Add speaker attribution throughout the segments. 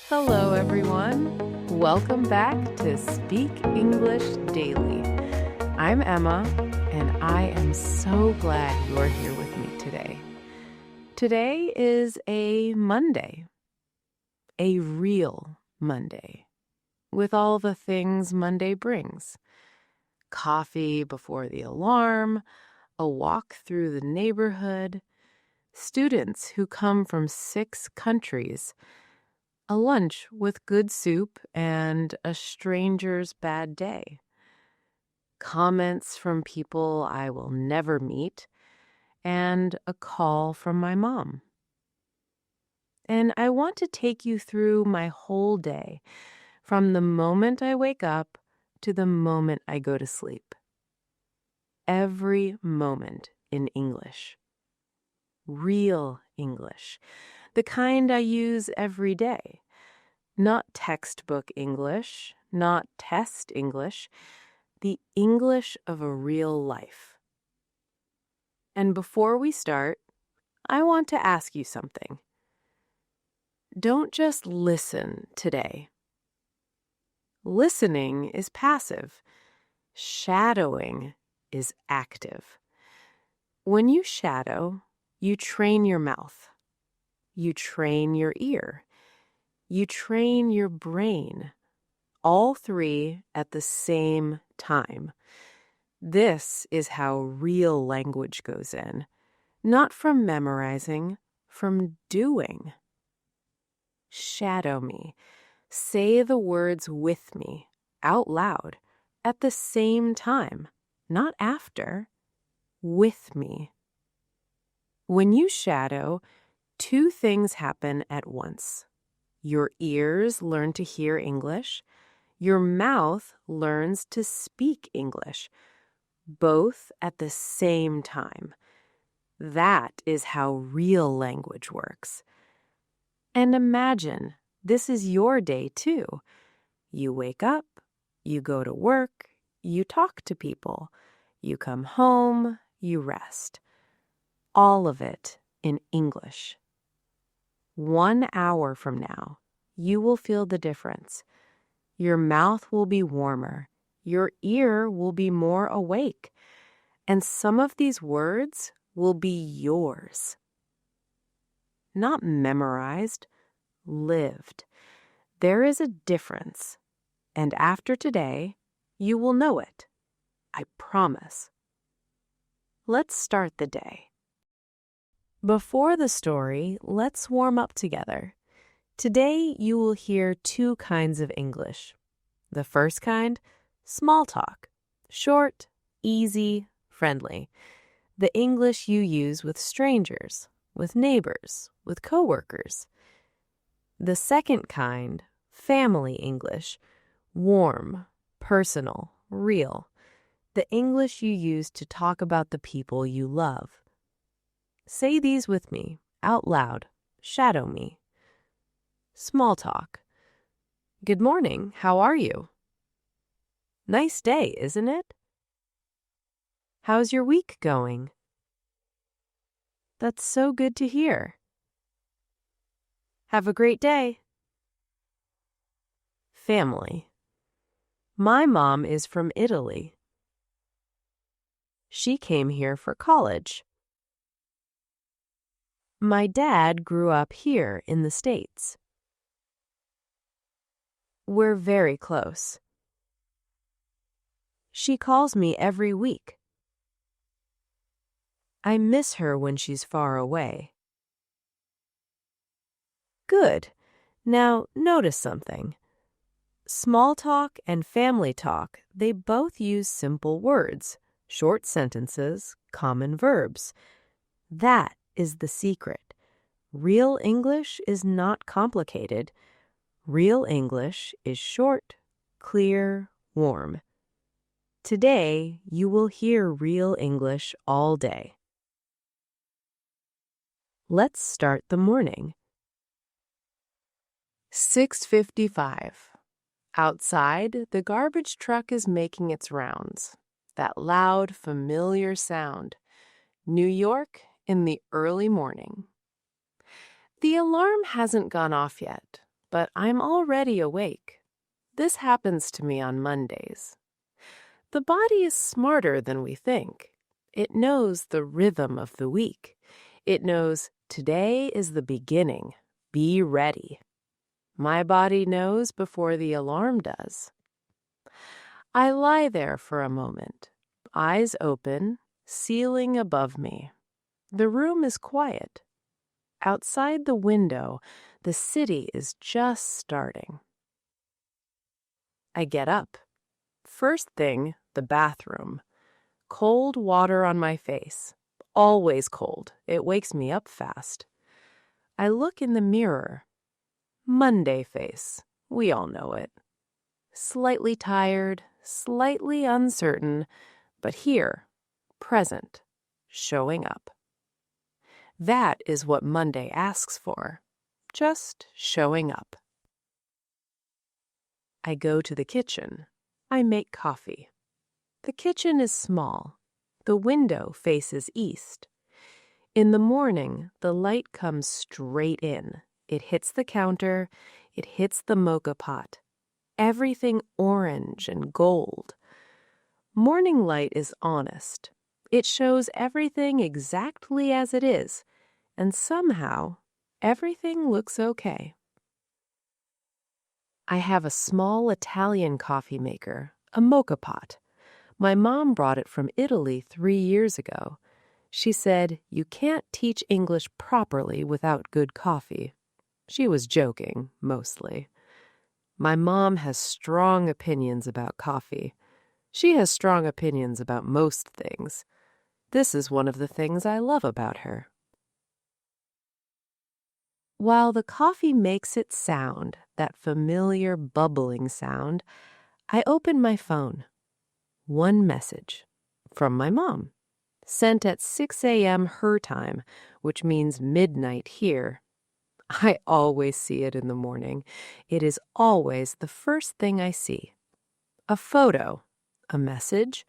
Speaker 1: Hello, everyone. Welcome back to Speak English Daily. I'm Emma, and I am so glad you're here with me today. Today is a Monday, a real Monday, with all the things Monday brings. Coffee before the alarm, a walk through the neighborhood, students who come from 6 countries, a lunch with good soup and a stranger's bad day. Comments from people I will never meet, and a call from my mom. And I want to take you through my whole day, from the moment I wake up to the moment I go to sleep. Every moment in English. Real English. The kind I use every day. Not textbook English, not test English, the English of a real life. And before we start, I want to ask you something. Don't just listen today. Listening is passive. Shadowing is active. When you shadow, you train your mouth. You train your ear. You train your brain. All 3 at the same time. This is how real language goes in. Not from memorizing, from doing. Shadow me. Say the words with me, out loud, at the same time, not after. With me. When you shadow, 2 things happen at once. Your ears learn to hear English. Your mouth learns to speak English, both at the same time. That is how real language works. And imagine this is your day too. You wake up, you go to work, you talk to people, you come home, you rest. All of it in English. 1 hour from now, you will feel the difference. Your mouth will be warmer. Your ear will be more awake. And some of these words will be yours. Not memorized, lived. There is a difference. And after today, you will know it. I promise. Let's start the day. Before the story, let's warm up together. Today, you will hear 2 kinds of English. The first kind, small talk. Short, easy, friendly. The English you use with strangers, with neighbors, with coworkers. The second kind, family English. Warm, personal, real. The English you use to talk about the people you love. Say these with me, out loud. Shadow me. Small talk. Good morning, how are you? Nice day, isn't it? How's your week going? That's so good to hear. Have a great day. Family. My mom is from Italy. She came here for college. My dad grew up here in the States. We're very close. She calls me every week. I miss her when she's far away. Good. Now notice something. Small talk and family talk, they both use simple words, short sentences, common verbs. That is the secret. Real English is not complicated. Real English is short, clear, warm. Today, you will hear real English all day. Let's start the morning. 6:55. Outside, the garbage truck is making its rounds. That loud, familiar sound. New York in the early morning. The alarm hasn't gone off yet, but I'm already awake. This happens to me on Mondays. The body is smarter than we think. It knows the rhythm of the week. It knows today is the beginning. Be ready. My body knows before the alarm does. I lie there for a moment, eyes open, ceiling above me. The room is quiet. Outside the window, the city is just starting. I get up. First thing, the bathroom. Cold water on my face. Always cold. It wakes me up fast. I look in the mirror. Monday face. We all know it. Slightly tired, slightly uncertain, but here, present, showing up. That is what Monday asks for. Just showing up. I go to the kitchen. I make coffee. The kitchen is small. The window faces east. In the morning, the light comes straight in. It hits the counter. It hits the mocha pot. Everything orange and gold. Morning light is honest. It shows everything exactly as it is, and somehow, everything looks okay. I have a small Italian coffee maker, a mocha pot. My mom brought it from Italy 3 years ago. She said, "You can't teach English properly without good coffee." She was joking, mostly. My mom has strong opinions about coffee. She has strong opinions about most things. This is one of the things I love about her. While the coffee makes its sound, that familiar bubbling sound, I open my phone. One message from my mom, sent at 6 a.m. her time, which means midnight here. I always see it in the morning. It is always the first thing I see. A photo, a message,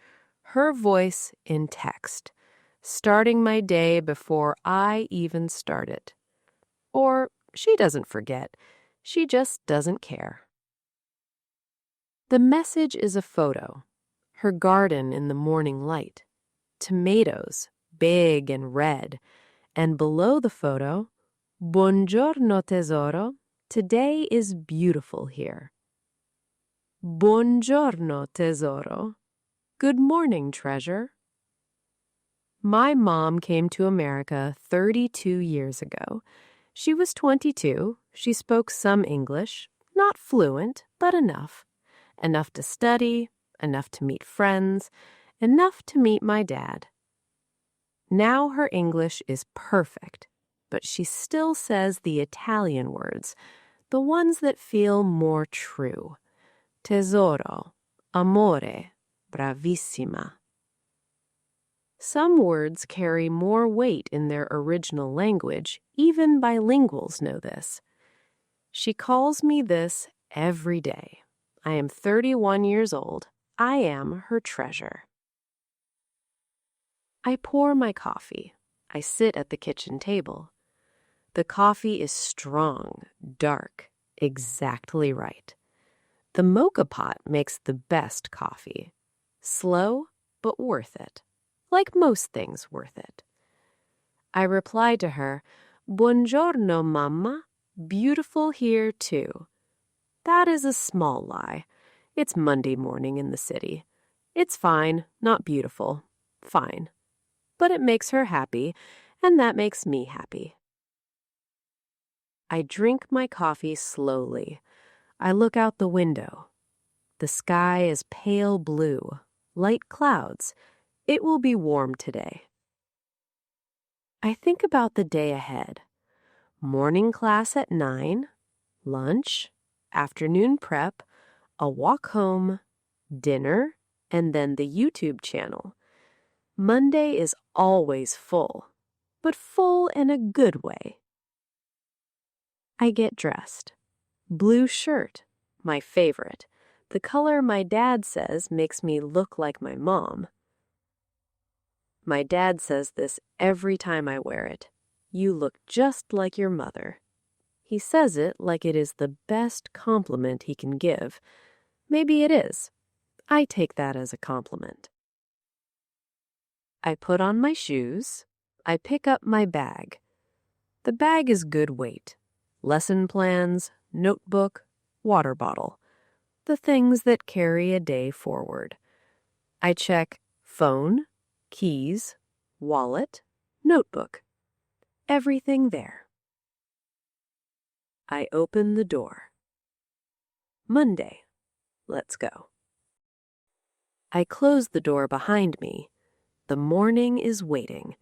Speaker 1: her voice in text, starting my day before I even start it. Or she doesn't forget. She just doesn't care. The message is a photo. Her garden in the morning light. Tomatoes, big and red. And below the photo, "Buongiorno tesoro. Today is beautiful here." Buongiorno tesoro. Good morning, treasure. My mom came to America 32 years ago. She was 22. She spoke some English, not fluent, but enough. Enough to study, enough to meet friends, enough to meet my dad. Now her English is perfect, but she still says the Italian words, the ones that feel more true. Tesoro, amore, bravissima. Some words carry more weight in their original language. Even bilinguals know this. She calls me this every day. I am 31 years old. I am her treasure. I pour my coffee. I sit at the kitchen table. The coffee is strong, dark, exactly right. The mocha pot makes the best coffee. Slow, but worth it. Like most things worth it. I reply to her, "Buongiorno, mamma. Beautiful here, too." That is a small lie. It's Monday morning in the city. It's fine, not beautiful. Fine. But it makes her happy, and that makes me happy. I drink my coffee slowly. I look out the window. The sky is pale blue, light clouds. It will be warm today. I think about the day ahead. Morning class at 9, lunch, afternoon prep, a walk home, dinner, and then the YouTube channel. Monday is always full, but full in a good way. I get dressed. Blue shirt, my favorite, the color my dad says makes me look like my mom. My dad says this every time I wear it. You look just like your mother. He says it like it is the best compliment he can give. Maybe it is. I take that as a compliment. I put on my shoes. I pick up my bag. The bag is good weight. Lesson plans, notebook, water bottle. The things that carry a day forward. I check phone, keys, wallet, notebook. Everything there. I open the door. Monday. Let's go. I close the door behind me. The morning is waiting.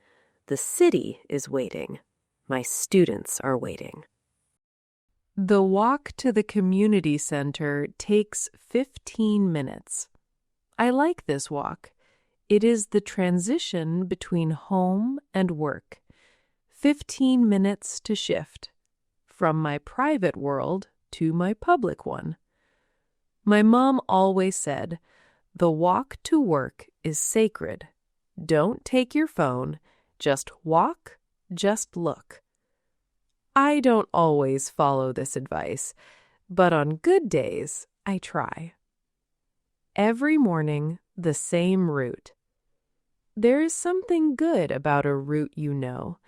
Speaker 1: The city is waiting. My students are waiting. The walk to the community center takes 15 minutes. I like this walk. It is the transition between home and work. 15 minutes to shift from my private world to my public one. My mom always said, the walk to work is sacred. Don't take your phone. Just walk, just look. I don't always follow this advice, but on good days, I try. Every morning, the same route. There is something good about a route you know.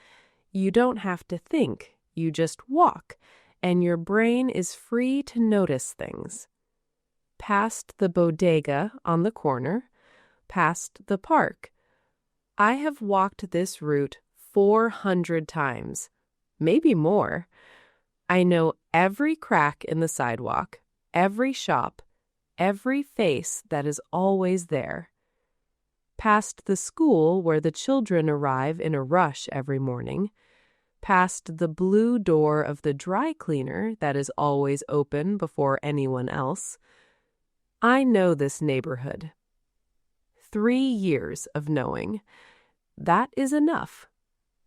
Speaker 1: You don't have to think, you just walk, and your brain is free to notice things. Past the bodega on the corner, past the park. I have walked this route 400 times, maybe more. I know every crack in the sidewalk, every shop, every face that is always there. Past the school where the children arrive in a rush every morning. Past the blue door of the dry cleaner that is always open before anyone else. I know this neighborhood. 3 years of knowing. That is enough.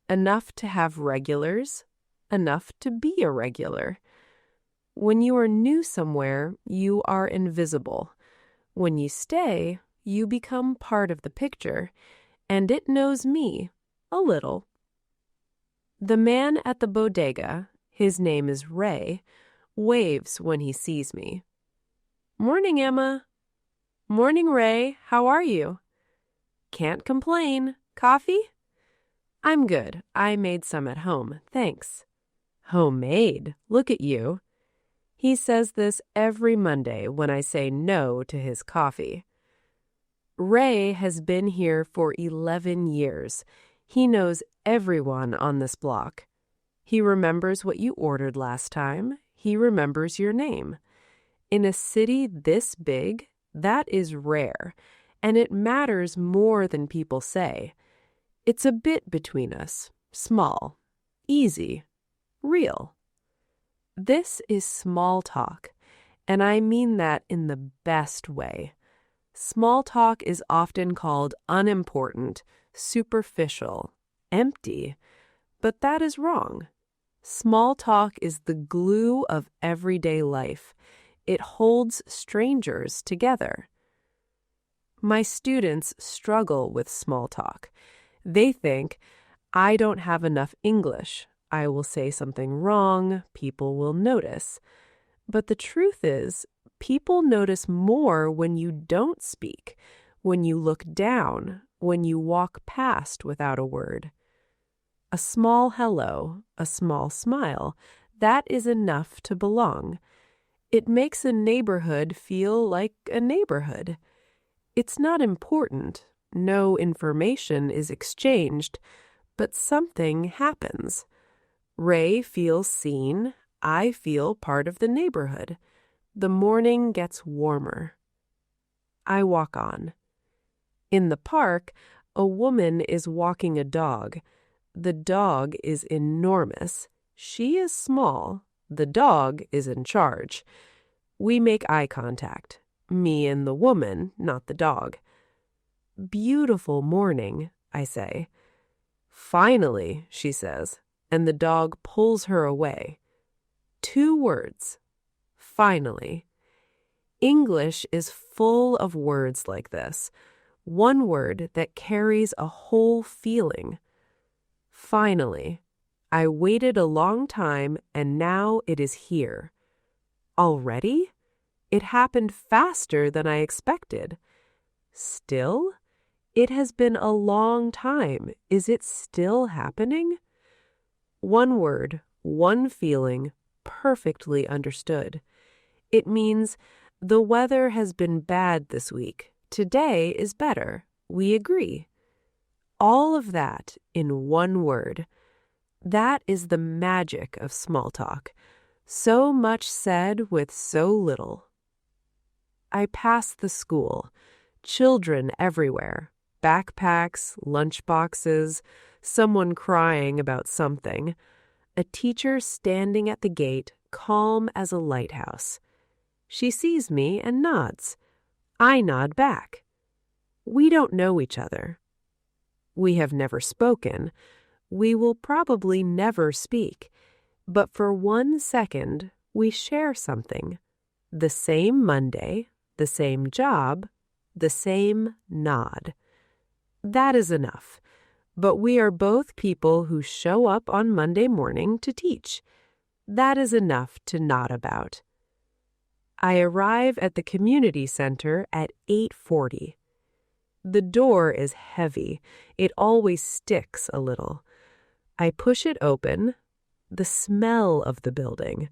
Speaker 1: Enough to have regulars, enough to be a regular. When you are new somewhere, you are invisible. When you stay, you become part of the picture, and it knows me, a little. The man at the bodega, his name is Ray, waves when he sees me. Morning, Emma. Morning, Ray. How are you? Can't complain. Coffee? I'm good. I made some at home, thanks. Homemade? Look at you. He says this every Monday when I say no to his coffee. Ray has been here for 11 years. He knows everyone on this block. He remembers what you ordered last time. He remembers your name. In a city this big, that is rare, and it matters more than people say. It's a bit between us, small, easy, real. This is small talk, and I mean that in the best way. Small talk is often called unimportant, superficial, empty, but that is wrong. Small talk is the glue of everyday life. It holds strangers together. My students struggle with small talk. They think, I don't have enough English. I will say something wrong. People will notice. But the truth is, people notice more when you don't speak, when you look down, when you walk past without a word. A small hello, a small smile, that is enough to belong. It makes a neighborhood feel like a neighborhood. It's not important. No information is exchanged, but something happens. Ray feels seen. I feel part of the neighborhood. The morning gets warmer. I walk on. In the park, a woman is walking a dog. The dog is enormous. She is small. The dog is in charge. We make eye contact. Me and the woman, not the dog. Beautiful morning, I say. Finally, she says, and the dog pulls her away. 2 words. Finally. English is full of words like this. One word that carries a whole feeling. Finally. I waited a long time and now it is here. Already? It happened faster than I expected. Still? It has been a long time. Is it still happening? One word, one feeling, perfectly understood. It means the weather has been bad this week. Today is better. We agree. All of that in one word. That is the magic of small talk. So much said with so little. I pass the school. Children everywhere. Backpacks, lunchboxes, someone crying about something. A teacher standing at the gate, calm as a lighthouse. She sees me and nods. I nod back. We don't know each other. We have never spoken. We will probably never speak. But for 1 second, we share something. The same Monday, the same job, the same nod. That is enough. But we are both people who show up on Monday morning to teach. That is enough to nod about. I arrive at the community center at 8:40. The door is heavy. It always sticks a little. I push it open. The smell of the building.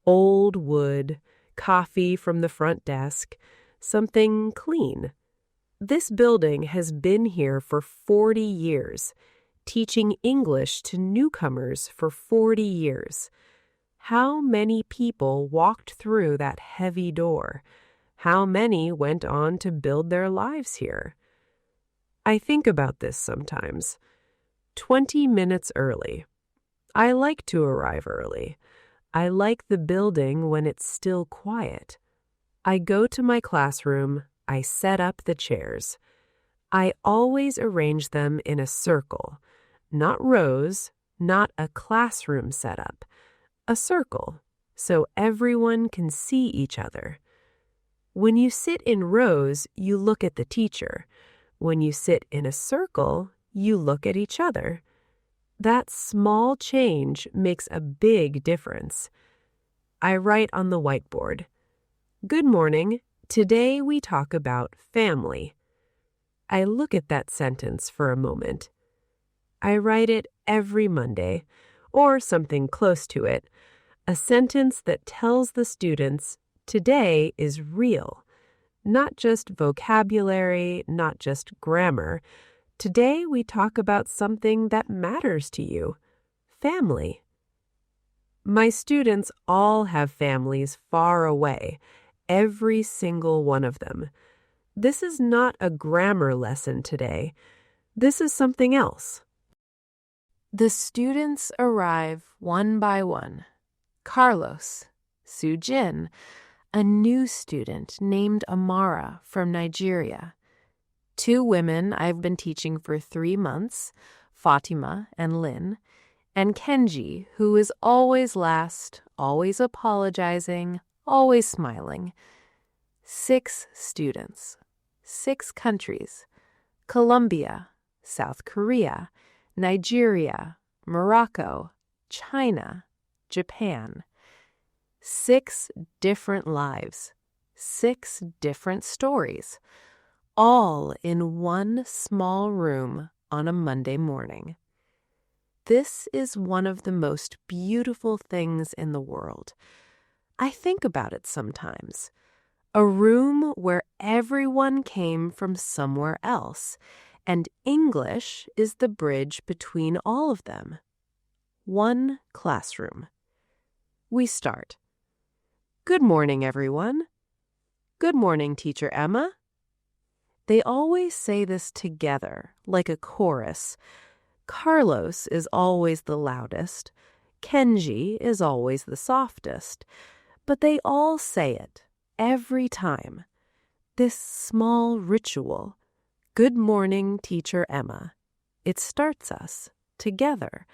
Speaker 1: Old wood, coffee from the front desk, something clean. This building has been here for 40 years, teaching English to newcomers for 40 years. How many people walked through that heavy door? How many went on to build their lives here? I think about this sometimes. 20 minutes early. I like to arrive early. I like the building when it's still quiet. I go to my classroom. I set up the chairs. I always arrange them in a circle, not rows, not a classroom setup, a circle, so everyone can see each other. When you sit in rows, you look at the teacher. When you sit in a circle, you look at each other. That small change makes a big difference. I write on the whiteboard, "Good morning. Today we talk about family." I look at that sentence for a moment. I write it every Monday, or something close to it, a sentence that tells the students today is real, not just vocabulary, not just grammar. Today we talk about something that matters to you, family. My students all have families far away, every single one of them. This is not a grammar lesson today. This is something else. The students arrive one by one. Carlos, Sujin, a new student named Amara from Nigeria. 2 women I've been teaching for 3 months, Fatima and Lynn, and Kenji, who is always last, always apologizing, always smiling. 6 students, 6 countries, Colombia, South Korea, Nigeria, Morocco, China, Japan. 6 different lives, 6 different stories, all in one small room on a Monday morning. This is one of the most beautiful things in the world. I think about it sometimes. A room where everyone came from somewhere else, and English is the bridge between all of them. One classroom. We start. Good morning, everyone. Good morning, Teacher Emma. They always say this together, like a chorus. Carlos is always the loudest. Kenji is always the softest. But they all say it, every time. This small ritual. Good morning, Teacher Emma. It starts us, together.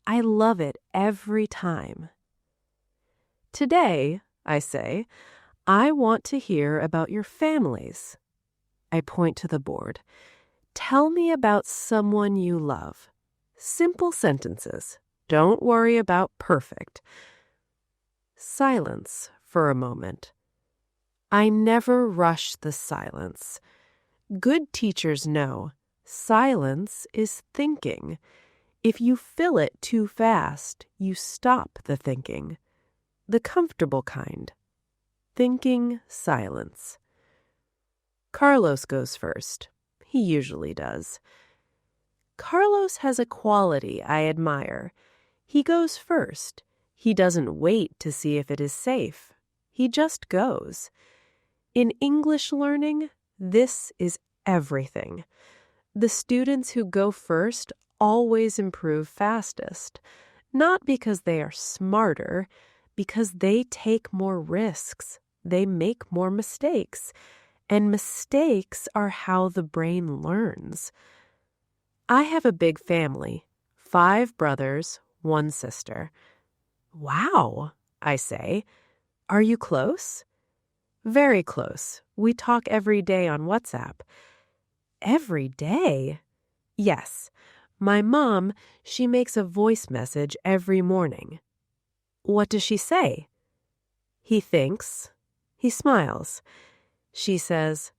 Speaker 1: I love it every time. Today, I say, I want to hear about your families. I point to the board. Tell me about someone you love. Simple sentences. Don't worry about perfect. Silence for a moment. I never rush the silence. Good teachers know silence is thinking. If you fill it too fast, you stop the thinking. The comfortable kind. Thinking silence. Carlos goes first. He usually does. Carlos has a quality I admire. He goes first. He doesn't wait to see if it is safe. He just goes. In English learning, this is everything. The students who go first always improve fastest, not because they are smarter, because they take more risks. They make more mistakes, and mistakes are how the brain learns. I have a big family, 5 brothers, 1 sister. Wow, I say. Are you close? Very close. We talk every day on WhatsApp. Every day? Yes. My mom, she makes a voice message every morning. What does she say? He thinks. He smiles. She says,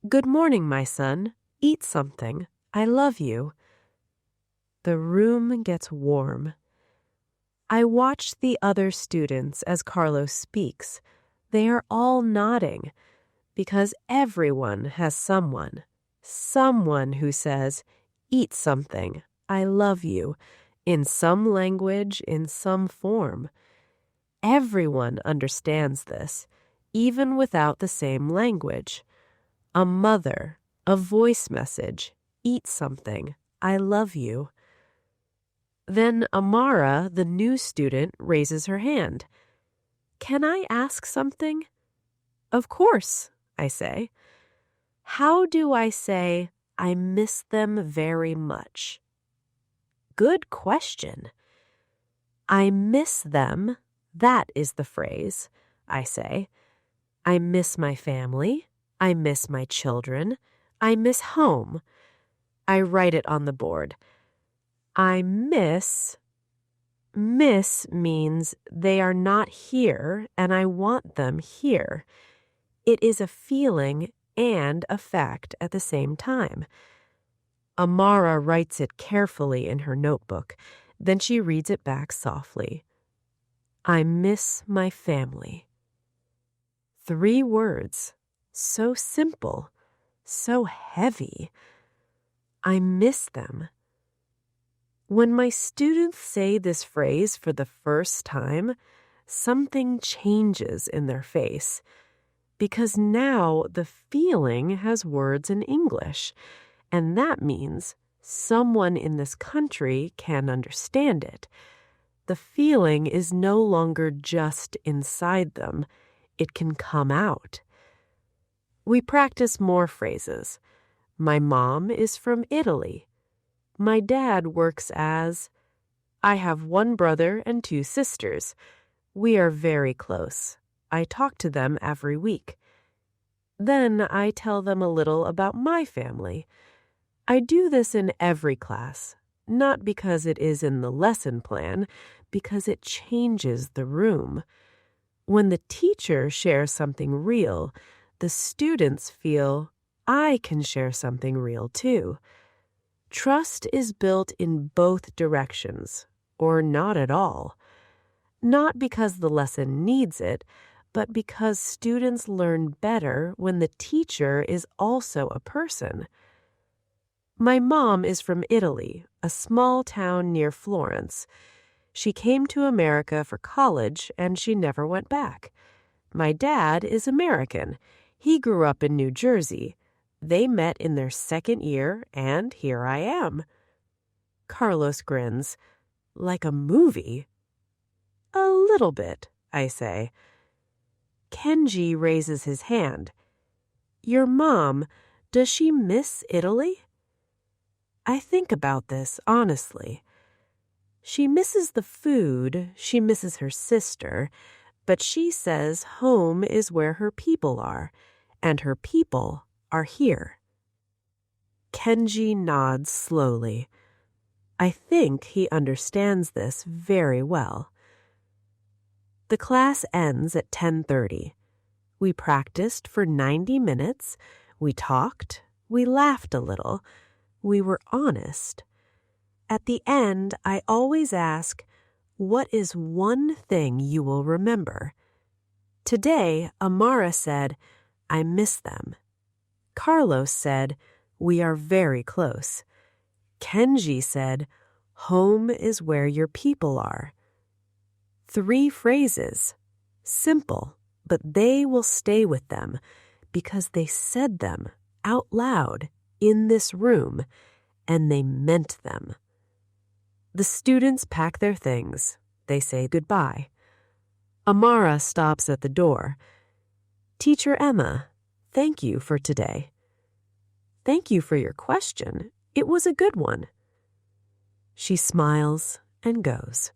Speaker 1: "Good morning, my son. Eat something. I love you." The room gets warm. I watch the other students as Carlos speaks. They are all nodding because everyone has someone who says, "Eat something. I love you," in some language, in some form. Everyone understands this, even without the same language. A mother, a voice message, "Eat something. I love you." Then Amara, the new student, raises her hand. "Can I ask something?" "Of course," I say. How do I say, "I miss them very much"? Good question. I miss them, that is the phrase, I say. I miss my family. I miss my children. I miss home. I write it on the board. I miss. Miss means they are not here and I want them here. It is a feeling and a fact at the same time. Amara writes it carefully in her notebook. Then she reads it back softly. I miss my family. 3 words. So simple. So heavy. I miss them. When my students say this phrase for the first time, something changes in their face. Because now the feeling has words in English, and that means someone in this country can understand it. The feeling is no longer just inside them. It can come out. We practice more phrases. My mom is from Italy. My dad works as. I have 1 brother and 2 sisters. We are very close. I talk to them every week. Then I tell them a little about my family. I do this in every class, not because it is in the lesson plan, because it changes the room. When the teacher shares something real, the students feel, I can share something real too. Trust is built in both directions, or not at all. Not because the lesson needs it, but because students learn better when the teacher is also a person. My mom is from Italy, a small town near Florence. She came to America for college and she never went back. My dad is American. He grew up in New Jersey. They met in their 2nd year, and here I am. Carlos grins. Like a movie? A little bit, I say. Kenji raises his hand. Your mom, does she miss Italy? I think about this honestly. She misses the food, she misses her sister, but she says home is where her people are, and her people are here. Kenji nods slowly. I think he understands this very well. The class ends at 10:30. We practiced for 90 minutes. We talked. We laughed a little. We were honest. At the end, I always ask, what is one thing you will remember? Today, Amara said, I miss them. Carlos said, we are very close. Kenji said, home is where your people are. 3 phrases, simple, but they will stay with them because they said them out loud in this room, and they meant them. The students pack their things. They say goodbye. Amara stops at the door. Teacher Emma, thank you for today. Thank you for your question. It was a good one. She smiles and goes.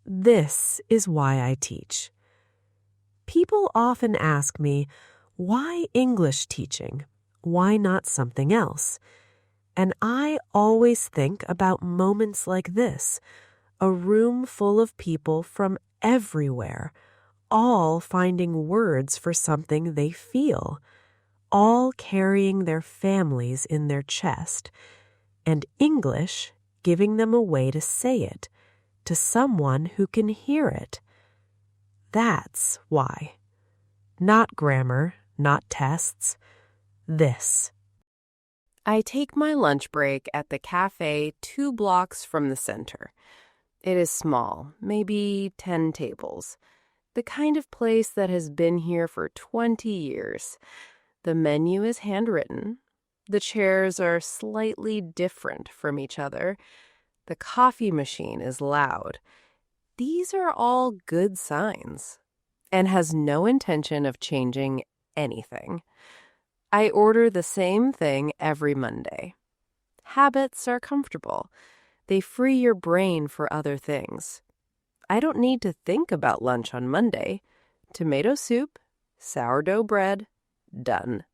Speaker 1: This is why I teach. People often ask me, why English teaching? Why not something else? And I always think about moments like this, a room full of people from everywhere, all finding words for something they feel, all carrying their families in their chest, and English giving them a way to say it to someone who can hear it. That's why. Not grammar, not tests. This. I take my lunch break at the café 2 blocks from the center. It is small, maybe 10 tables. The kind of place that has been here for 20 years. The menu is handwritten. The chairs are slightly different from each other. The coffee machine is loud. These are all good signs and has no intention of changing anything. I order the same thing every Monday. Habits are comfortable. They free your brain for other things. I don't need to think about lunch on Monday. Tomato soup, sourdough bread, done.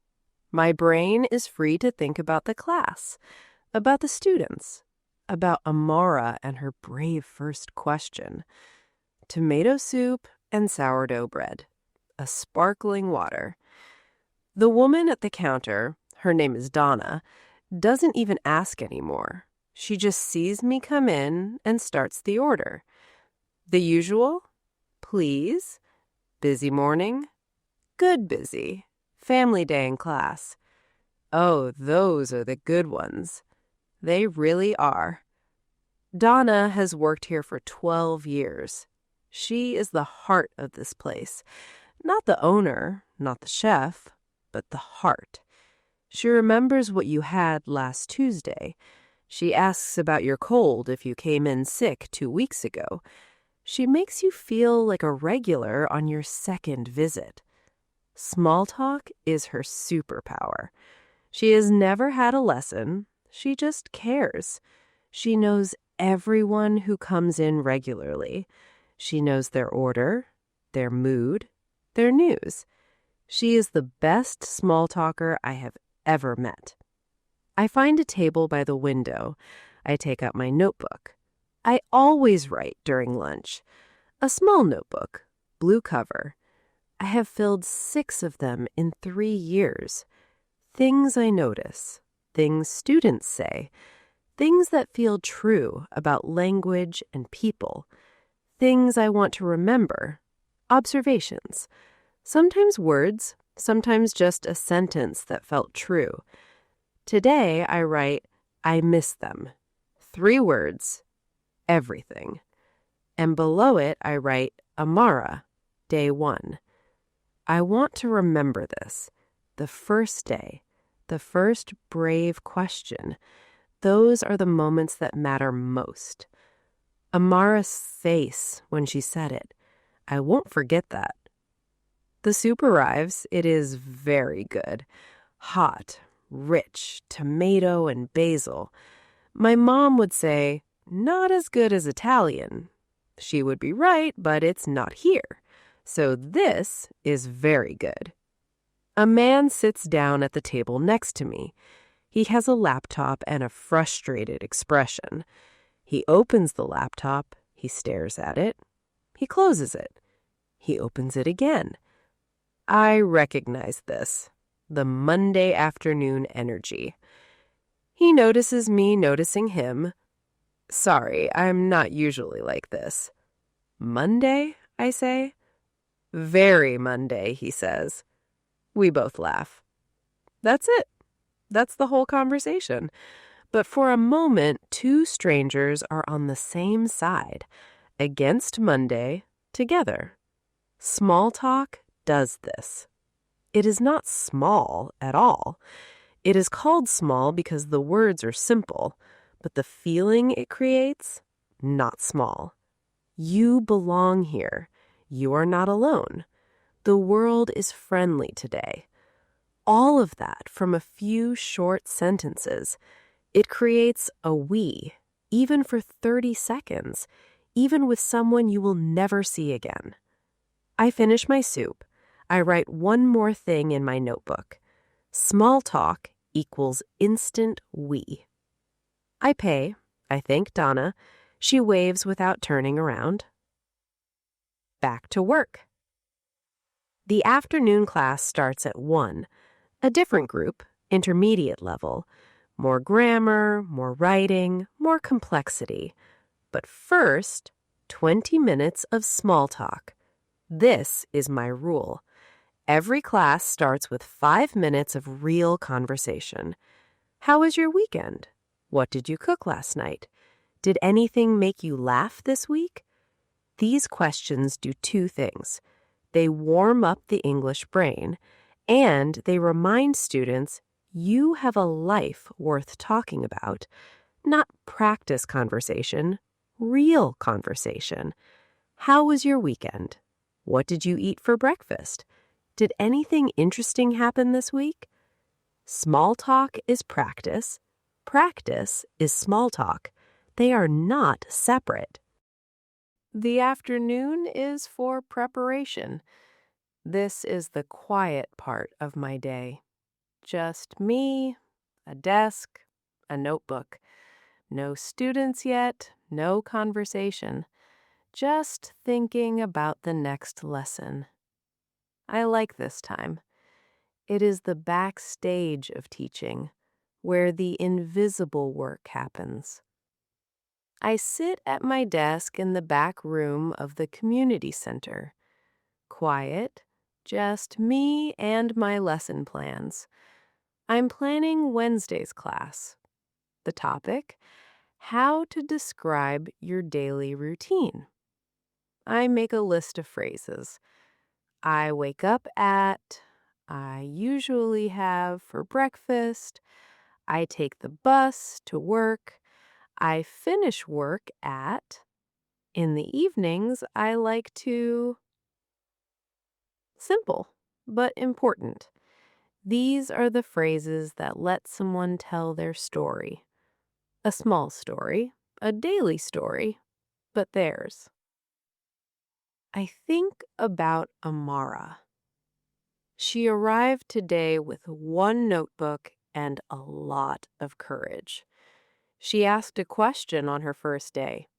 Speaker 1: My brain is free to think about the class, about the students, about Amara and her brave first question. Tomato soup and sourdough bread, a sparkling water. The woman at the counter, her name is Donna, doesn't even ask anymore. She just sees me come in and starts the order. The usual, please, busy morning, good busy, family day in class. Oh, those are the good ones. They really are. Donna has worked here for 12 years. She is the heart of this place. Not the owner, not the chef, but the heart. She remembers what you had last Tuesday. She asks about your cold if you came in sick 2 weeks ago. She makes you feel like a regular on your second visit. Small talk is her superpower. She has never had a lesson. She just cares. She knows everyone who comes in regularly. She knows their order, their mood, their news. She is the best small talker I have ever met. I find a table by the window. I take out my notebook. I always write during lunch. A small notebook, blue cover. I have filled 6 of them in 3 years. Things I notice, things students say, things that feel true about language and people, things I want to remember, observations. Sometimes words, sometimes just a sentence that felt true. Today I write, I miss them. 3 words, everything. And below it I write, Amara, day 1. I want to remember this, the first day, the first brave question. Those are the moments that matter most. Amara's face when she said it. I won't forget that. The soup arrives. It is very good. Hot, rich, tomato and basil. My mom would say, not as good as Italian. She would be right, but it's not here. So this is very good. A man sits down at the table next to me. He has a laptop and a frustrated expression. He opens the laptop, he stares at it, he closes it, he opens it again. I recognize this, the Monday afternoon energy. He notices me noticing him. Sorry, I'm not usually like this. Monday, I say. Very Monday, he says. We both laugh. That's it. That's the whole conversation. But for a moment, two strangers are on the same side, against Monday, together. Small talk does this. It is not small at all. It is called small because the words are simple, but the feeling it creates, not small. You belong here. You are not alone. The world is friendly today. All of that from a few short sentences. It creates a we, even for 30 seconds, even with someone you will never see again. I finish my soup. I write one more thing in my notebook. Small talk equals instant we. I pay. I thank Donna. She waves without turning around. Back to work. The afternoon class starts at 1. A different group, intermediate level. More grammar, more writing, more complexity. But first, 20 minutes of small talk. This is my rule. Every class starts with 5 minutes of real conversation. How was your weekend? What did you cook last night? Did anything make you laugh this week? These questions do two things. They warm up the English brain, and they remind students you have a life worth talking about, not practice conversation, real conversation. How was your weekend? What did you eat for breakfast? Did anything interesting happen this week? Small talk is practice. Practice is small talk. They are not separate. The afternoon is for preparation. This is the quiet part of my day. Just me, a desk, a notebook. No students yet, no conversation. Just thinking about the next lesson. I like this time. It is the backstage of teaching, where the invisible work happens. I sit at my desk in the back room of the community center. Quiet, just me and my lesson plans. I'm planning Wednesday's class. The topic, how to describe your daily routine. I make a list of phrases. I wake up at, I usually have for breakfast, I take the bus to work, I finish work at, in the evenings I like to. Simple, but important. These are the phrases that let someone tell their story. A small story, a daily story, but theirs. I think about Amara. She arrived today with one notebook and a lot of courage. She asked a question on her first day.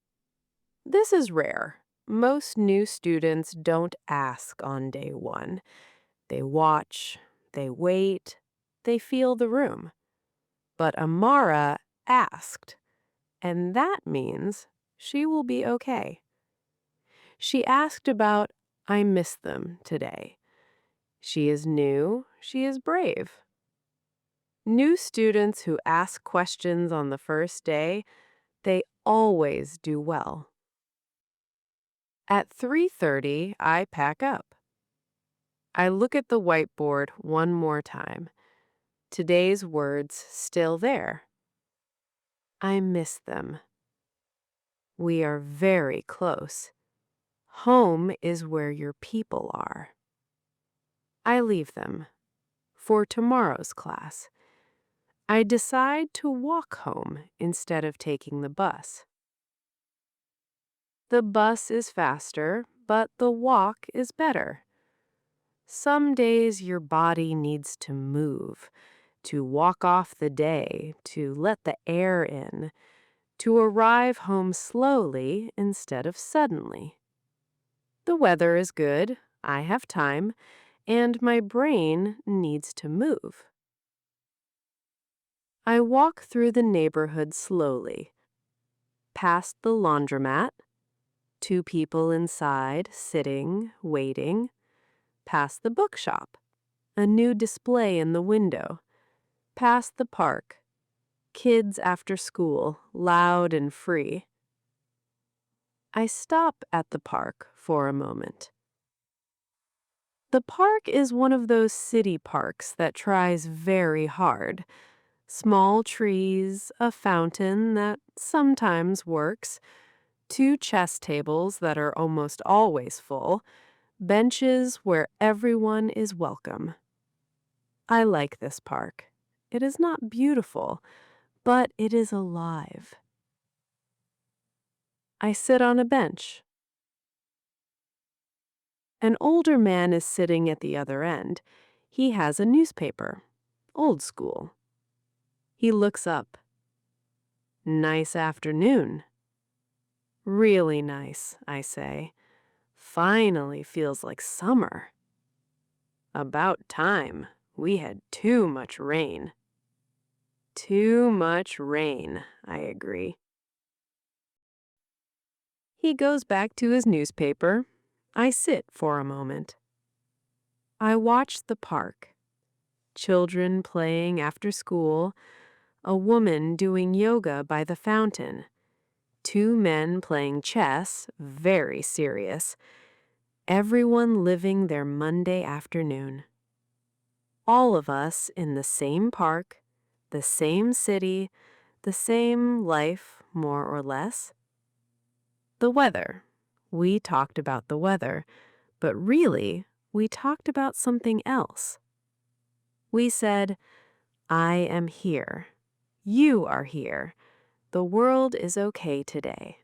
Speaker 1: This is rare. Most new students don't ask on day 1. They watch, they wait, they feel the room. But Amara asked, and that means she will be okay. She asked about, I miss them today. She is new, she is brave. New students who ask questions on the first day, they always do well. At 3:30, I pack up. I look at the whiteboard one more time. Today's words still there. I miss them. We are very close. Home is where your people are. I leave them for tomorrow's class. I decide to walk home instead of taking the bus. The bus is faster, but the walk is better. Some days your body needs to move. to walk off the day, to let the air in, to arrive home slowly instead of suddenly. The weather is good, I have time, and my brain needs to move. I walk through the neighborhood slowly, past the laundromat, two people inside, sitting, waiting, past the bookshop, a new display in the window, past the park, kids after school, loud and free. I stop at the park for a moment. The park is one of those city parks that tries very hard. Small trees, a fountain that sometimes works, two chess tables that are almost always full, benches where everyone is welcome. I like this park. It is not beautiful, but it is alive. I sit on a bench. An older man is sitting at the other end. He has a newspaper. Old school. He looks up. Nice afternoon. Really nice, I say. Finally feels like summer. About time. We had too much rain. Too much rain, I agree. He goes back to his newspaper. I sit for a moment. I watch the park. Children playing after school, a woman doing yoga by the fountain, two men playing chess, very serious, everyone living their Monday afternoon. All of us in the same park, the same city, the same life, more or less. The weather. We talked about the weather, but really, we talked about something else. We said, I am here. You are here. The world is okay today.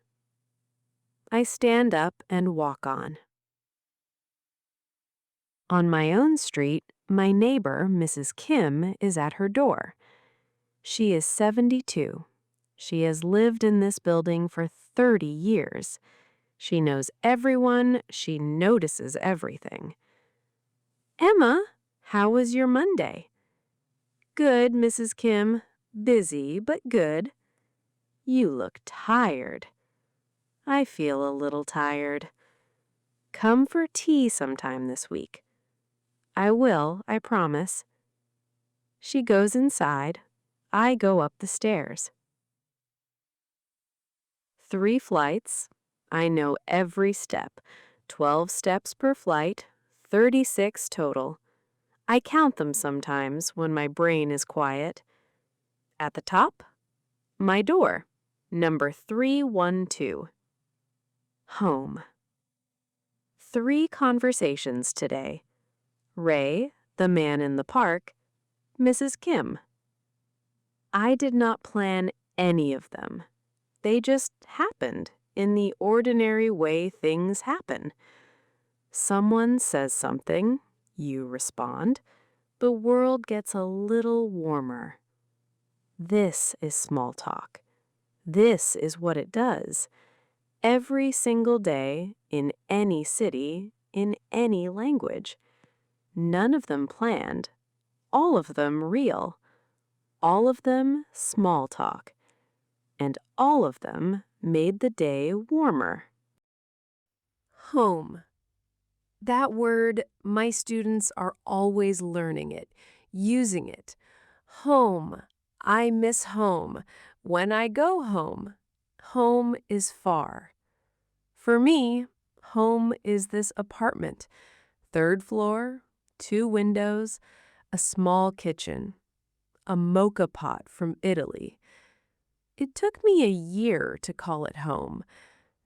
Speaker 1: I stand up and walk on. On my own street, my neighbor, Mrs. Kim, is at her door. She is 72. She has lived in this building for 30 years. She knows everyone. She notices everything. Emma, how was your Monday? Good, Mrs. Kim. Busy, but good. You look tired. I feel a little tired. Come for tea sometime this week. I will, I promise. She goes inside. I go up the stairs. 3 flights. I know every step. 12 steps per flight, 36 total. I count them sometimes when my brain is quiet. At the top, my door, number 312. Home. 3 conversations today. Ray, the man in the park, Mrs. Kim. I did not plan any of them. They just happened in the ordinary way things happen. Someone says something, you respond. The world gets a little warmer. This is small talk. This is what it does. Every single day, in any city, in any language. None of them planned. All of them real. All of them small talk. And all of them made the day warmer. Home. That word, my students are always learning it, using it. Home. I miss home. When I go home, home is far. For me, home is this apartment. 3rd floor, 2 windows, a small kitchen, a mocha pot from Italy. It took me a year to call it home.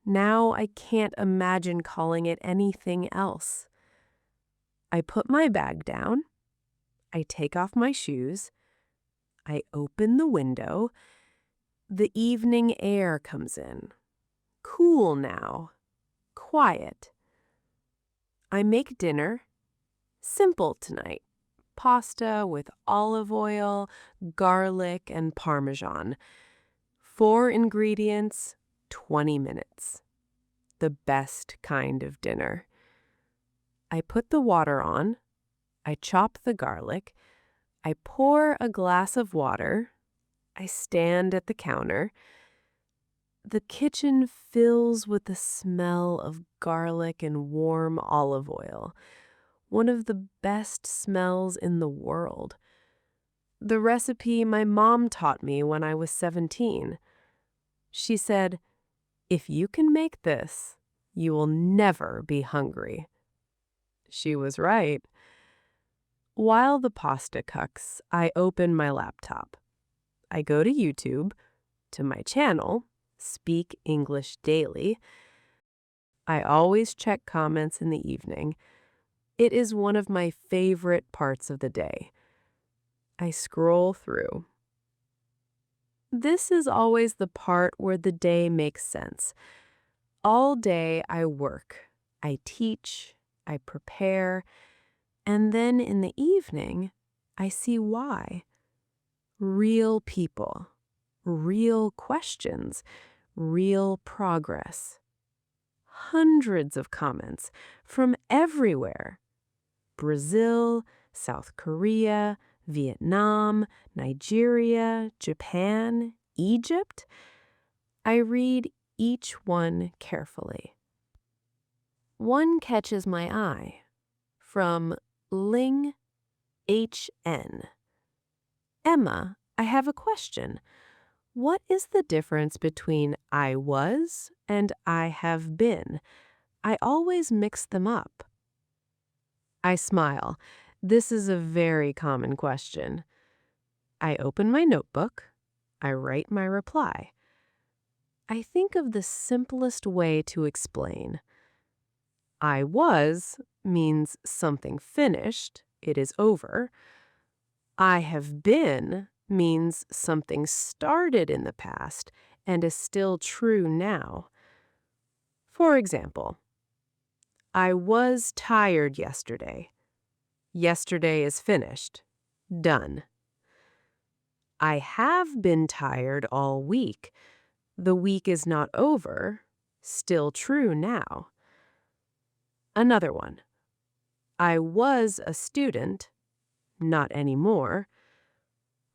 Speaker 1: Now I can't imagine calling it anything else. I put my bag down. I take off my shoes. I open the window. The evening air comes in. Cool now. Quiet. I make dinner. Simple tonight. pasta with olive oil, garlic, and Parmesan. 4 ingredients, 20 minutes. The best kind of dinner. I put the water on. I chop the garlic. I pour a glass of water. I stand at the counter. The kitchen fills with the smell of garlic and warm olive oil, one of the best smells in the world. The recipe my mom taught me when I was 17. She said, "If you can make this, you will never be hungry." She was right. While the pasta cooks, I open my laptop. I go to YouTube, to my channel, Speak English Daily. I always check comments in the evening. It is one of my favorite parts of the day. I scroll through. This is always the part where the day makes sense. All day I work, I teach, I prepare, and then in the evening, I see why. Real people, real questions, real progress. Hundreds of comments from everywhere. Brazil, South Korea, Vietnam, Nigeria, Japan, Egypt. I read each one carefully. One catches my eye from Ling HN. Emma, I have a question. What is the difference between I was and I have been? I always mix them up. I smile. This is a very common question. I open my notebook. I write my reply. I think of the simplest way to explain. I was means something finished, it is over. I have been means something started in the past and is still true now. For example, I was tired yesterday. Yesterday is finished. Done. I have been tired all week. The week is not over. Still true now. Another one. I was a student. Not anymore.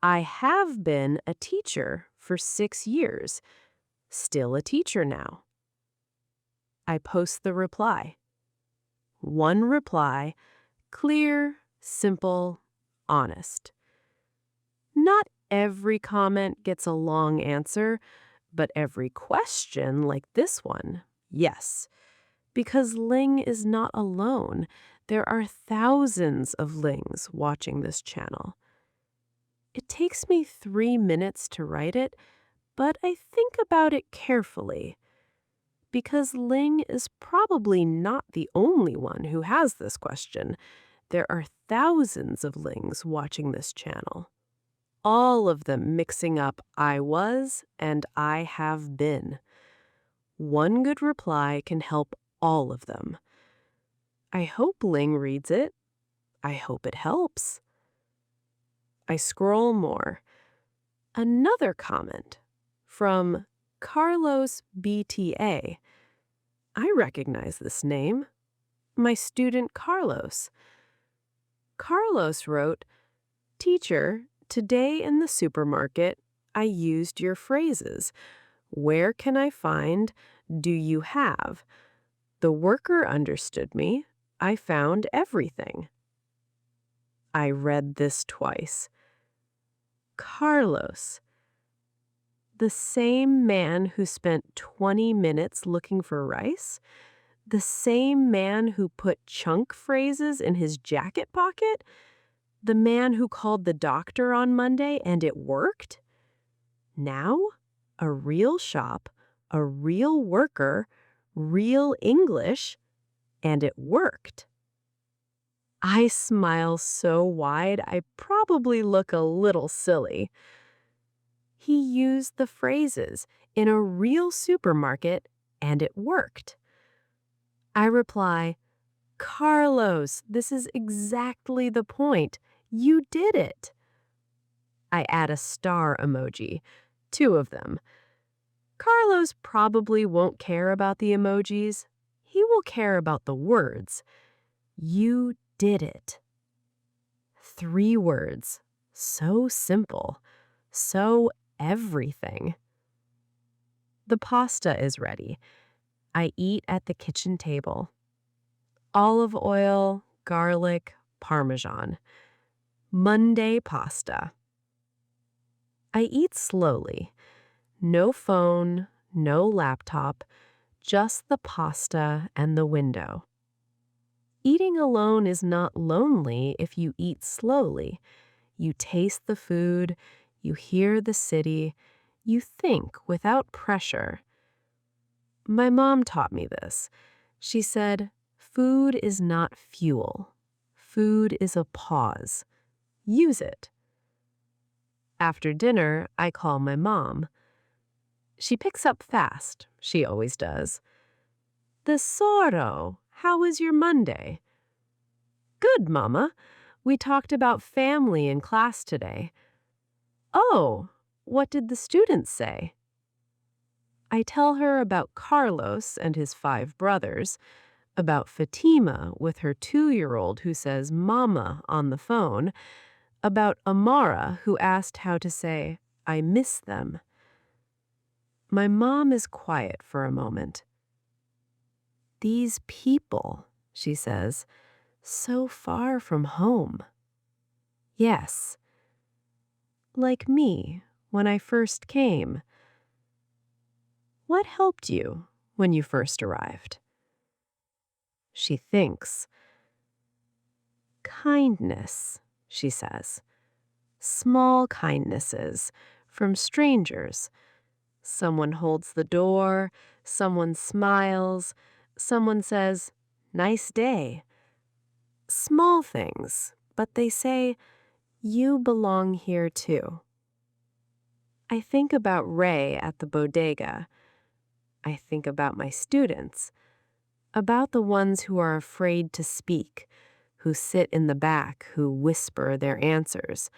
Speaker 1: I have been a teacher for 6 years. Still a teacher now. I post the reply. One reply, clear, simple, honest. Not every comment gets a long answer, but every question, like this one, yes. Because Ling is not alone. There are thousands of Lings watching this channel. It takes me 3 minutes to write it, but I think about it carefully. Because Ling is probably not the only one who has this question. There are thousands of Lings watching this channel. All of them mixing up I was and I have been. One good reply can help all of them. I hope Ling reads it. I hope it helps. I scroll more. Another comment from Carlos BTA. I recognize this name. My student Carlos. Carlos wrote, "Teacher, today in the supermarket, I used your phrases. Where can I find do you have? The worker understood me. I found everything." I read this twice. Carlos, the same man who spent 20 minutes looking for rice? The same man who put chunk phrases in his jacket pocket? The man who called the doctor on Monday and it worked? Now, a real shop, a real worker, real English, and it worked. I smile so wide I probably look a little silly. He used the phrases in a real supermarket and it worked. I reply, "Carlos, this is exactly the point. You did it. I add a star emoji, 2 of them. Carlos probably won't care about the emojis. He will care about the words. You did it. 3 words. So simple. So everything. The pasta is ready. I eat at the kitchen table. Olive oil, garlic, parmesan. Monday pasta. I eat slowly. No phone, no laptop, just the pasta and the window. Eating alone is not lonely if you eat slowly. You taste the food, you hear the city, you think without pressure. My mom taught me this. She said, food is not fuel. Food is a pause. Use it. After dinner, I call my mom. She picks up fast. She always does. Tesoro, how was your Monday? Good, Mama. We talked about family in class today. Oh, what did the students say? I tell her about Carlos and his 5 brothers, about Fatima with her 2-year-old who says mama on the phone, about Amara who asked how to say, I miss them. My mom is quiet for a moment. These people, she says, so far from home. Yes. Like me when I first came. What helped you when you first arrived? She thinks. Kindness, she says. Small kindnesses from strangers. Someone holds the door, someone smiles, someone says, nice day. Small things, but they say, you belong here too. I think about Ray at the bodega. I think about my students, about the ones who are afraid to speak, who sit in the back, who whisper their answers.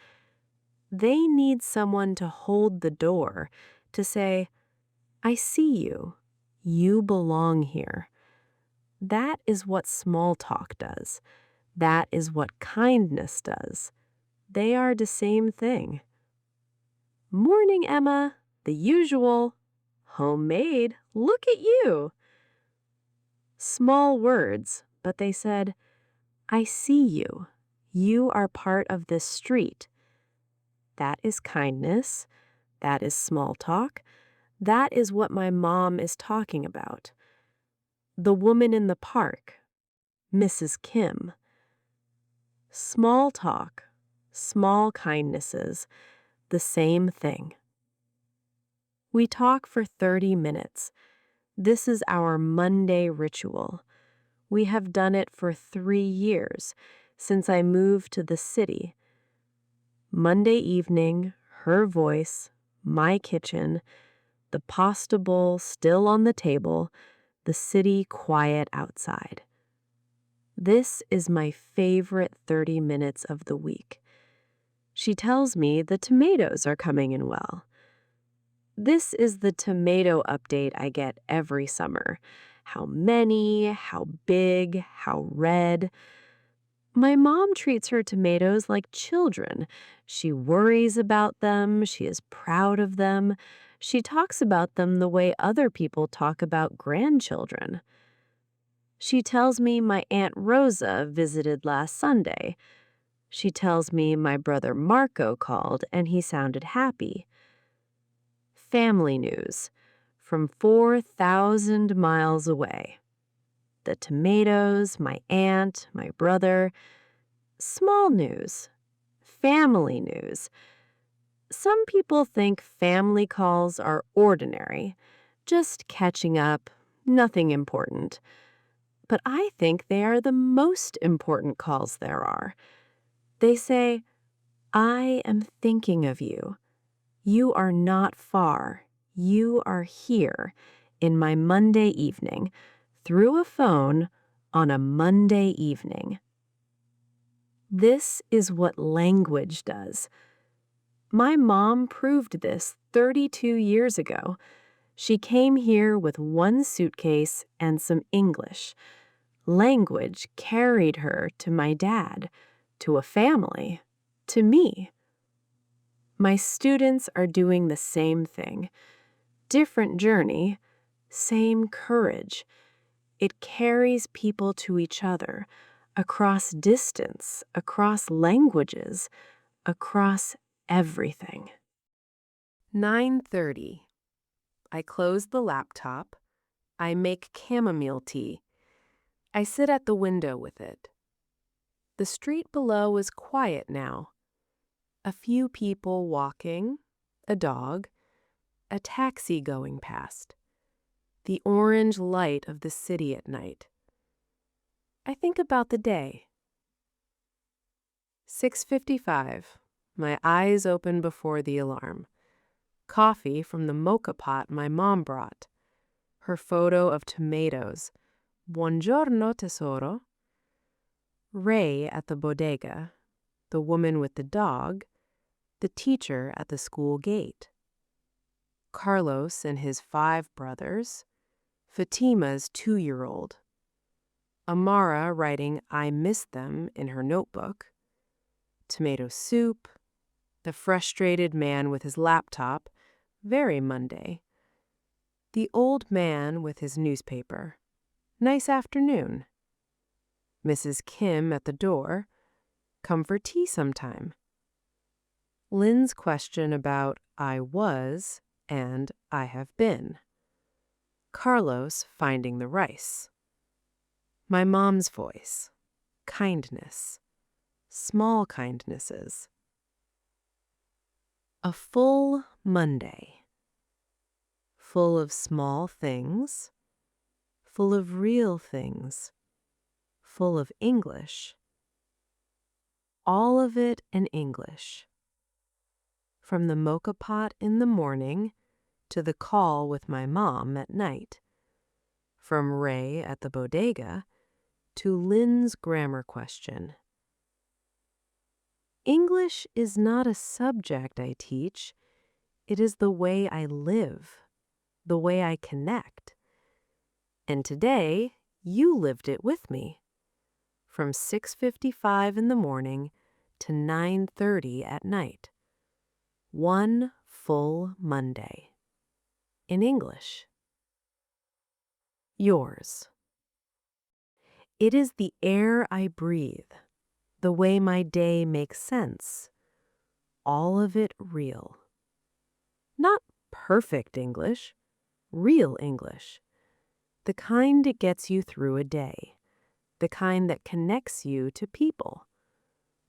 Speaker 1: They need someone to hold the door, to say, I see you. You belong here. That is what small talk does. That is what kindness does. They are the same thing. Morning, Emma. The usual. Homemade. Look at you. Small words, but they said, I see you. You are part of this street. That is kindness. That is small talk. That is what my mom is talking about. The woman in the park, Mrs. Kim. Small talk, small kindnesses, the same thing. We talk for 30 minutes. This is our Monday ritual. We have done it for 3 years, since I moved to the city. Monday evening, her voice, my kitchen, the pasta bowl still on the table, the city quiet outside. This is my favorite 30 minutes of the week. She tells me the tomatoes are coming in well. This is the tomato update I get every summer. How many, how big, how red. My mom treats her tomatoes like children. She worries about them. She is proud of them. She talks about them the way other people talk about grandchildren. She tells me my Aunt Rosa visited last Sunday. She tells me my brother Marco called and he sounded happy. Family news from 4,000 miles away. The tomatoes, my aunt, my brother. Small news. Family news. Some people think family calls are ordinary, just catching up, nothing important. But I think they are the most important calls there are. They say, I am thinking of you. You are not far. You are here in my Monday evening, through a phone on a Monday evening. This is what language does. My mom proved this 32 years ago. She came here with one suitcase and some English. Language carried her to my dad, to a family, to me. My students are doing the same thing. Different journey, same courage. It carries people to each other, across distance, across languages, across everything. 9:30. I close the laptop. I make chamomile tea. I sit at the window with it. The street below is quiet now. A few people walking, a dog, a taxi going past. The orange light of the city at night. I think about the day. 6:55. My eyes open before the alarm. Coffee from the mocha pot my mom brought. Her photo of tomatoes. Buongiorno, tesoro. Ray at the bodega. The woman with the dog. The teacher at the school gate. Carlos and his 5 brothers. Fatima's 2-year-old. Amara writing "I miss them" in her notebook. Tomato soup. The frustrated man with his laptop. Very Monday. The old man with his newspaper. Nice afternoon. Mrs. Kim at the door. Come for tea sometime. Lynn's question about "I was" and "I have been." Carlos finding the rice. My mom's voice. Kindness. Small kindnesses. A full Monday. Full of small things. Full of real things. Full of English. All of it in English. From the mocha pot in the morning to the call with my mom at night. From Ray at the bodega to Lynn's grammar question. English is not a subject I teach. It is the way I live, the way I connect. And today, you lived it with me. From 6:55 in the morning to 9:30 at night. One full Monday. In English. Yours. It is the air I breathe, the way my day makes sense. All of it real. Not perfect English, real English. The kind that gets you through a day. The kind that connects you to people.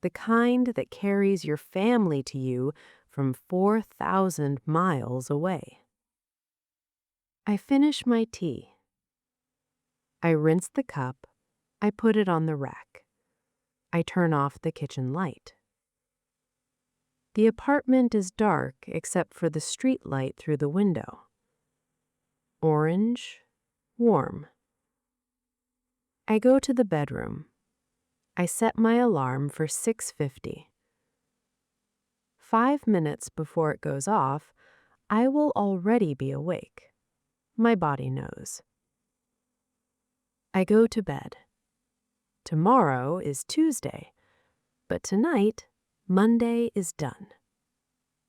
Speaker 1: The kind that carries your family to you from 4,000 miles away. I finish my tea. I rinse the cup. I put it on the rack. I turn off the kitchen light. The apartment is dark except for the street light through the window. Orange, warm. I go to the bedroom. I set my alarm for 6:50. 5 minutes before it goes off, I will already be awake. My body knows. I go to bed. Tomorrow is Tuesday, but tonight, Monday is done.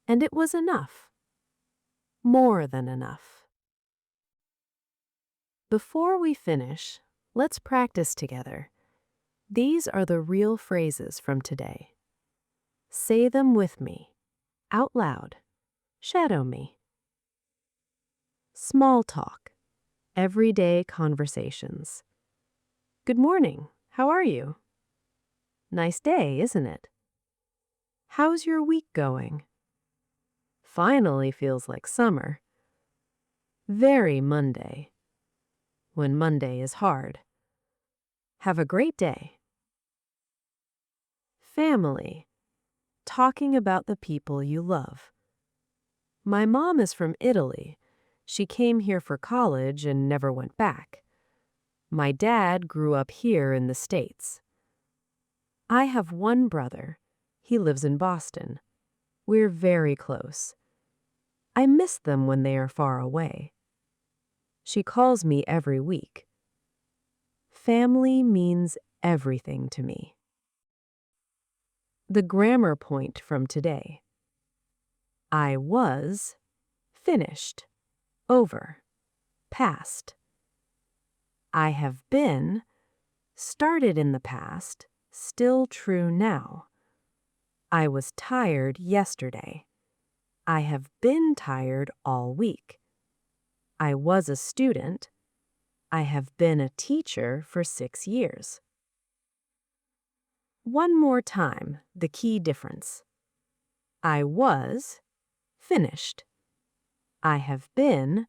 Speaker 1: And it was enough. More than enough. Before we finish, let's practice together. These are the real phrases from today. Say them with me, out loud. Shadow me. Small talk. Everyday conversations. Good morning. How are you? Nice day, isn't it? How's your week going? Finally feels like summer. Very Monday. When Monday is hard. Have a great day. Family. Talking about the people you love. My mom is from Italy. She came here for college and never went back. My dad grew up here in the States. I have one brother. He lives in Boston. We're very close. I miss them when they are far away. She calls me every week. Family means everything to me. The grammar point from today. I was, finished, over, past. I have been, started in the past, still true now. I was tired yesterday. I have been tired all week. I was a student. I have been a teacher for 6 years. One more time, the key difference. I was, finished. I have been,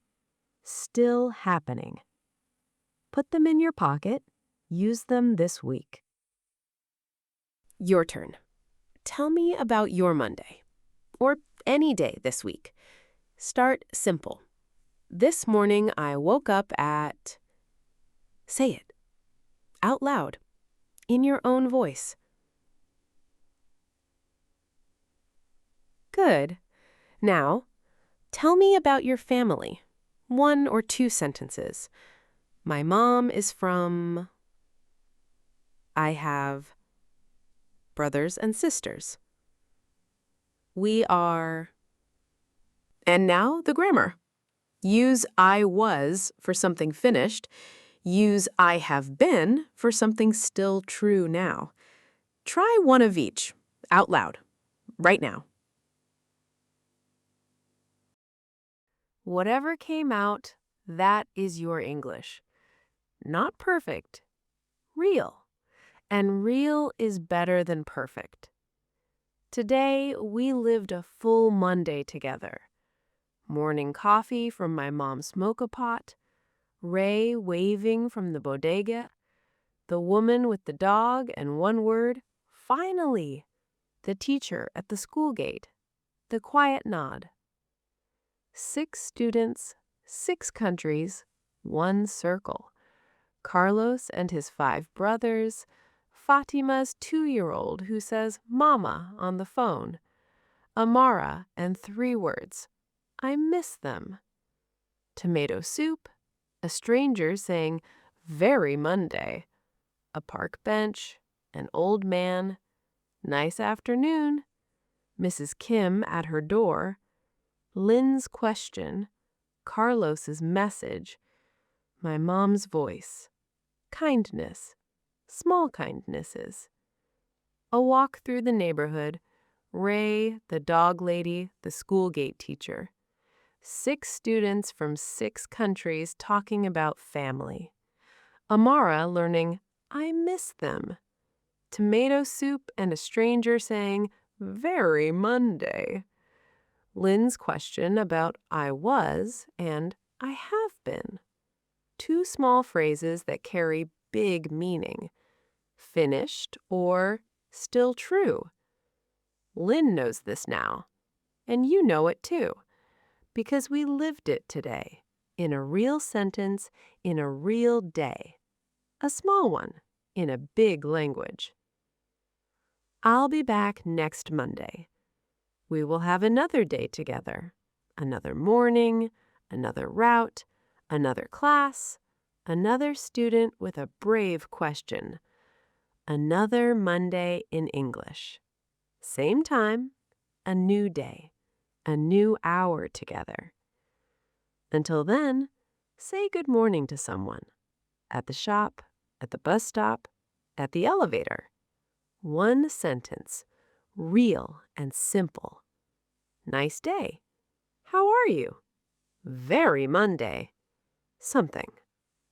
Speaker 1: still happening. Put them in your pocket. Use them this week.
Speaker 2: Your turn. Tell me about your Monday, or any day this week. Start simple. This morning I woke up at... Say it. Out loud. In your own voice. Good. Now, tell me about your family. 1 or 2 sentences. My mom is from... I have brothers and sisters. We are... And now the grammar. Use I was for something finished. Use I have been for something still true now. Try one of each, out loud, right now.
Speaker 1: Whatever came out, that is your English. Not perfect, real. And real is better than perfect. Today, we lived a full Monday together. Morning coffee from my mom's mocha pot, Ray waving from the bodega, the woman with the dog and one word, finally, the teacher at the school gate, the quiet nod. 6 students, 6 countries, 1 circle. Carlos and his 5 brothers, Fatima's 2-year-old who says mama on the phone, Amara and 3 words, I miss them. Tomato soup, a stranger saying, very Monday, a park bench, an old man, nice afternoon, Mrs. Kim at her door, Lynn's question, Carlos's message, my mom's voice, kindness, small kindnesses. A walk through the neighborhood, Ray, the dog lady, the school gate teacher. 6 students from 6 countries talking about family. Amara learning, I miss them. Tomato soup and a stranger saying, very Monday. Lynn's question about I was and I have been. 2 small phrases that carry big meaning. Finished or still true. Lynn knows this now, and you know it too, because we lived it today, in a real sentence, in a real day. A small one, in a big language. I'll be back next Monday. We will have another day together, another morning, another route, another class, another student with a brave question, another Monday in English. Same time, a new day, a new hour together. Until then, say good morning to someone. At the shop, at the bus stop, at the elevator. 1 sentence, real and simple. Nice day. How are you? Very Monday. Something,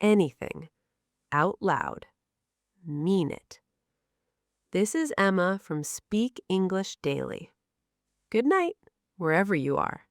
Speaker 1: anything, out loud. Mean it. This is Emma from Speak English Daily. Good night, wherever you are.